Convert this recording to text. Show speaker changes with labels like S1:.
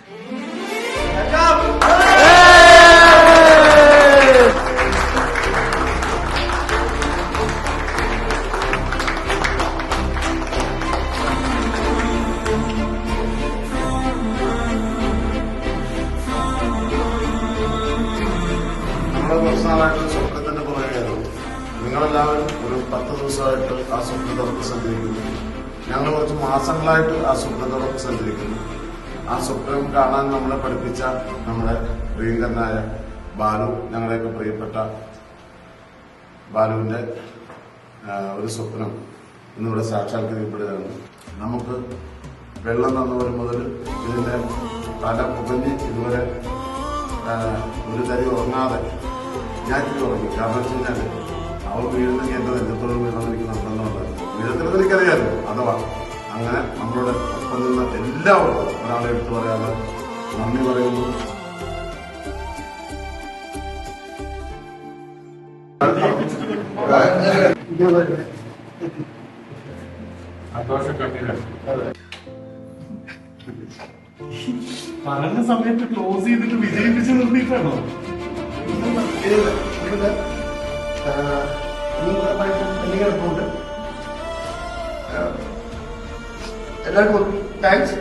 S1: കുറച്ച് നാളായിട്ട് സ്വപ്നത്തിന്റെ പുറകെയായിരുന്നു. നിങ്ങളെല്ലാവരും ഒരു 10 ദിവസമായിട്ട് ആ സ്വപ്നത്തോടൊപ്പം സഞ്ചരിക്കുന്നു. ഞങ്ങൾ കുറച്ച് മാസങ്ങളായിട്ട് ആ സ്വപ്നത്തോടൊപ്പം സഞ്ചരിക്കുന്നു. ആ സ്വപ്നം കാണാൻ നമ്മളെ പഠിപ്പിച്ച നമ്മുടെ പ്രിയങ്കരനായ ബാലു, ഞങ്ങളുടെയൊക്കെ പ്രിയപ്പെട്ട ബാലുവിന്റെ ഒരു സ്വപ്നം ഇന്നിവിടെ സാക്ഷാത്കരിക്കപ്പെടുകയാണ്. നമുക്ക് വെള്ളം തന്നവർ മുതൽ ഇതിന്റെ തല പുകഞ്ഞ് ഇതുവരെ ഒരു തരി ഉറങ്ങാതെ ഞാൻ ഇത്തിരി ഉറങ്ങി. കാരണം വെച്ച് കഴിഞ്ഞാൽ അവൾ വീഴുന്നെങ്കിൽ എന്റെ നെഞ്ചത്തോട് വീണെന്ന് എനിക്ക് നിർബന്ധമുണ്ടായിരുന്നു. വീഴത്തിലെന്ന് എനിക്കറിയാമല്ലോ. അഥവാ അങ്ങനെ നമ്മളോട് ഒപ്പം നിന്ന് എല്ലാവർക്കും ഒരാളെ എടുത്തു പറയാതെ നന്ദി പറയുന്നു.
S2: പറഞ്ഞ സമയത്ത് ക്ലോസ് ചെയ്തിട്ട് വിജയിപ്പിച്ച് നിർത്തിയിട്ടാണോ?
S3: എല്ലാവർക്കും താങ്ക്സ്.